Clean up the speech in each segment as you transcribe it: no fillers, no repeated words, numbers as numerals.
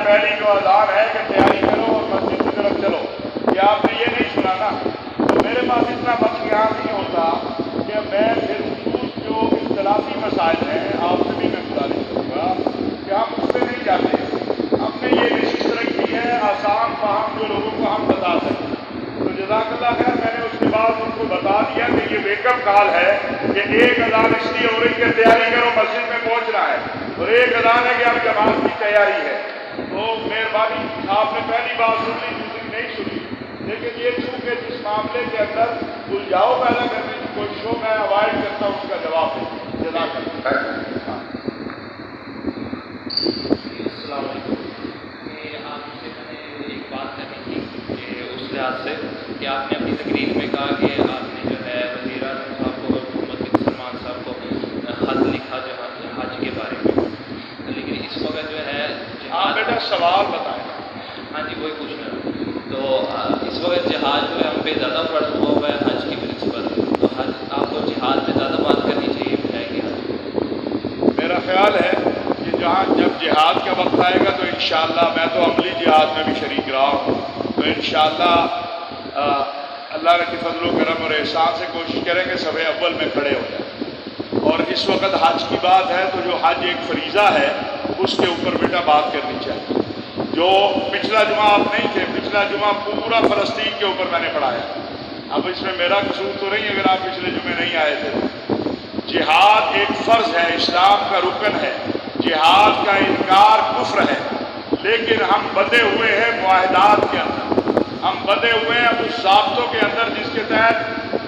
پہلی جو اذان ہے کہ تیاری کرو اور مسجد کی طرف چلو، یہ آپ نے یہ نہیں سنا نا؟ تو میرے پاس اتنا وقت یہاں نہیں ہوتا کہ میں پھر خصوص جو اختلافی مسائل ہیں آپ سے بھی میں گزارش کروں گا کہ ہم اس پہ نہیں جاتے. ہم نے یہ نشست رکھی ہے آسان فہم جو لوگوں کو ہم بتا سکیں. تو جزاک اللہ خیر، میں نے اس کے بعد ان کو بتا دیا کہ یہ ویک اپ کال ہے کہ ایک اذان اس لیے ہو رہی کہ تیاری کرو مسجد میں پہنچنا ہے، اور ایک اذان ہے کہ اب جماعت کی تیاری ہے. تو مہربانی، آپ نے پہلی بات سن لی، دوسری نہیں سنی، لیکن یہ چونکہ جس معاملے کے اندر الجھاؤ پیدا کرنے کی کوشش ہو میں اوائڈ کرتا ہوں اس کا جواب دیں. جزاک اللہ. السلام علیکم. آپ سے میں نے ایک بات کرنی تھی کہ اس لحاظ سے کہ آپ نے اپنی تقریر میں کہا کہ آپ نے جو ہے وزیر اعظم صاحب کو اور محمد بن سلمان صاحب کو خط لکھا جو حج کے بارے میں، لیکن اس وقت جو ہے آپ بیٹا سوال بتائیں. ہاں جی وہی پوچھنا ہے. تو اس وقت جہاد جو ہے ہم پہ زیادہ فرض ہوا ہے حج کی پرنسپل، تو حج آپ کو جہاد پہ زیادہ بات کرنی چاہیے بجائے کہ حج. میرا خیال ہے کہ جب جہاد کا وقت آئے گا تو انشاءاللہ میں تو عملی جہاد میں بھی شریک رہا ہوں، تو انشاءاللہ اللہ کی فضل و کرم اور احسان سے کوشش کریں گے صف اول میں کھڑے ہو جائیں. اور اس وقت حج کی بات ہے تو جو حج ایک فریضہ ہے اس کے اوپر بیٹا بات کرنی چاہیے. جو پچھلا جمعہ آپ نہیں تھے، پچھلا جمعہ پورا فلسطین کے اوپر میں نے پڑھایا. اب اس میں میرا قصور تو نہیں اگر آپ پچھلے جمعے نہیں آئے تھے. جہاد ایک فرض ہے، اسلام کا رکن ہے، جہاد کا انکار کفر ہے، لیکن ہم بندھے ہوئے ہیں معاہدات کے اندر، ہم بندھے ہوئے ہیں اس ضابطوں کے اندر جس کے تحت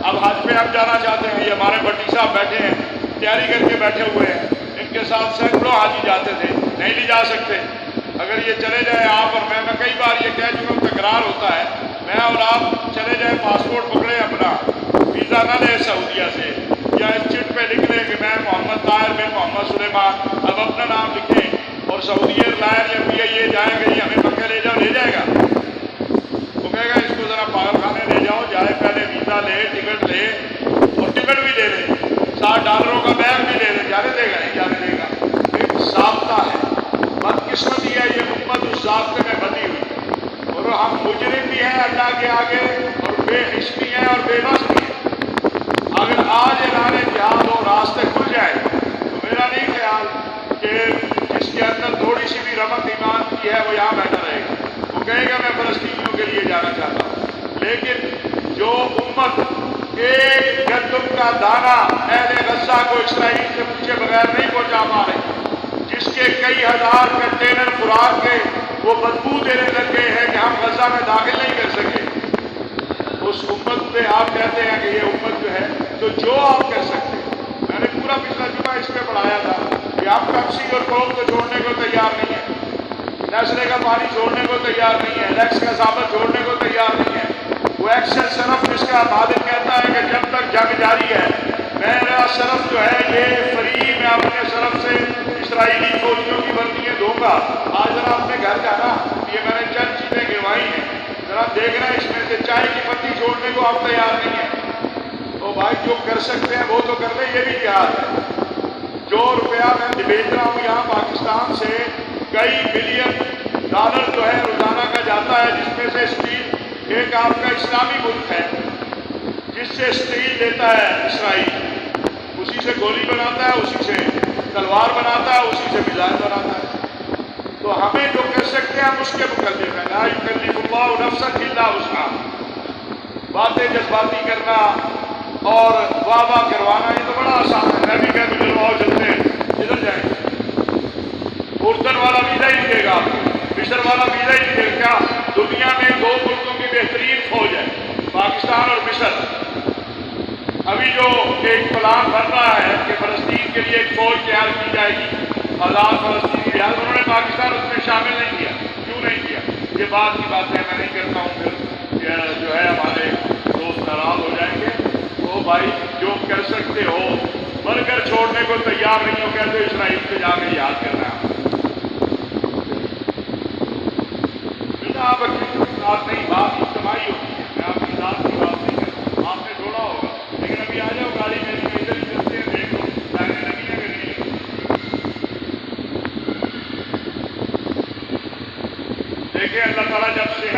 اب حج پہ ہم جانا چاہتے ہیں. یہ ہمارے بٹی صاحب بیٹھے ہیں، تیاری کر کے بیٹھے ہوئے ہیں، ان کے ساتھ سینکڑوں حاجی جاتے تھے، نہیں لے جا سکتے. اگر یہ چلے جائیں آپ اور میں کئی بار یہ کہہ چکا ہوں، تکرار ہوتا ہے، میں اور آپ چلے جائیں پاسپورٹ پکڑیں اپنا، ویزا نہ لیں سعودیہ سے، یا اس چٹ پہ لکھ لیں کہ میں محمد طاہر بن محمد سلیمان، اب اپنا نام لکھیں اور سعودی ایئر لائن یا پی آئی اے جائیں گے جی ہمیں پکے لے جاؤ، لے جائے گا؟ وہ کہے گا اس کو ذرا پاگل خانے لے جاؤ، جائے پہلے ویزا لے، ٹکٹ لے، اور ٹکٹ بھی لے لے، $60 کا بیگ بھی لے لے، جانے دے گا؟ نہیں جانے دے گا. ایک ضابطہ ہے. بدقسمتی ہے یہ امت اس ضابطے میں بندھی ہوئی ہے، اور ہم مجرم بھی ہیں اللہ کے آگے، اور بے حس بھی ہیں اور بے بس بھی ہیں. اگر آج اعلان جہاد ہو، راستے کھل جائے، تو میرا نہیں خیال کہ جس کے اندر تھوڑی سی بھی رمق ایمان کی ہے وہ یہاں بیٹھا رہے گا. وہ کہے گا میں فلسطینیوں کے لیے جانا چاہتا ہوں. لیکن جو امت ایک گندم کا دانہ اہل غزہ کو اسرائیل سے پوچھے بغیر نہیں پہنچا پا رہی، جس کے کئی ہزار کنٹینر خوراک کے وہ بدبو دینے لگ گئے ہیں کہ ہم غزہ میں داخل نہیں کر سکے، اس امت پہ آپ کہتے ہیں کہ یہ امت جو ہے، تو جو آپ کر سکتے ہیں. میں نے پورا پچھلا جمعہ اس پہ پڑھایا تھا کہ ہم کپسی اور کوک تو چھوڑنے کو تیار نہیں ہیں، نیسلے کا پانی چھوڑنے کو تیار نہیں ہے، لیکس کا ثابت چھوڑنے کو تیار نہیں ہے. وہ ایکسل صرف جس کا مالک کہتا ہے کہ جب تک جنگ جاری ہے میرا صرف جو ہے یہ فری میں اپنے صرف سے اسرائیلی فوجیوں کی وردیاں دوں گا. آج ذرا اپنے گھر جانا، یہ میں نے چند چیزیں گروائی ہیں، ذرا دیکھنا اس میں سے چائے کی پتی چھوڑنے کو آپ تیار نہیں ہیں. تو بھائی جو کر سکتے ہیں وہ تو کر لیں، یہ بھی جہاد ہے. جو روپیہ میں بھیج رہا ہوں یہاں پاکستان سے کئی بلین ڈالر جو ہے روزانہ کا جاتا ہے، جس میں سے اسٹیل ایک آپ کا اسلامی ملک ہے جس سے اسٹیل دیتا ہے اسرائیل، اسی سے گولی بناتا ہے، اسی سے تلوار بناتا ہے، اسی سے میزائل بناتا ہے. تو ہمیں جو کر سکتے ہیں ہم اس کے مکلف ہیں. لا یکلف اللہ نفسا الا وسعها. باتیں جذباتی کرنا اور واہ واہ کروانا یہ تو بڑا آسان ہے. میں بھی کہہ دوں چلو آؤ چلتے ہیں، ادھر جائیں گے، اردن والا ویزا ہی ملے گا آپ کو، مصر والا ویزا ہی ملے گا. کیا دنیا میں دو ملکوں کی بہترین فوج ہے، پاکستان اور مصر. ابھی جو ایک پلان بن رہا ہے کہ فلسطین کے لیے ایک فوج تیار کی جائے گی، آزاد فلسطینی ریاض، انہوں نے پاکستان اس میں شامل نہیں کیا. کیوں نہیں کیا؟ یہ بات کی باتیں میں نہیں کرتا ہوں، پھر جو ہے ہمارے دوست ناراض ہو جائیں گے. تو بھائی جو کر سکتے ہو، برگر چھوڑنے کو تیار نہیں ہو کہتے اسرائیل سے جا کے یاد کرنا ہے. آپ اپنی بات نہیں، بات اجتماعی ہوتی ہے. میں اپنی ذات کی بات نہیں کرتا، آپ نے چھوڑا ہوگا، لیکن ابھی آ جاؤ گاڑی میں ادھر ہی چلتے ہیں، دیکھ لو جانے لگی ہے کہ نہیں. دیکھیں اللہ تعالیٰ جب صحت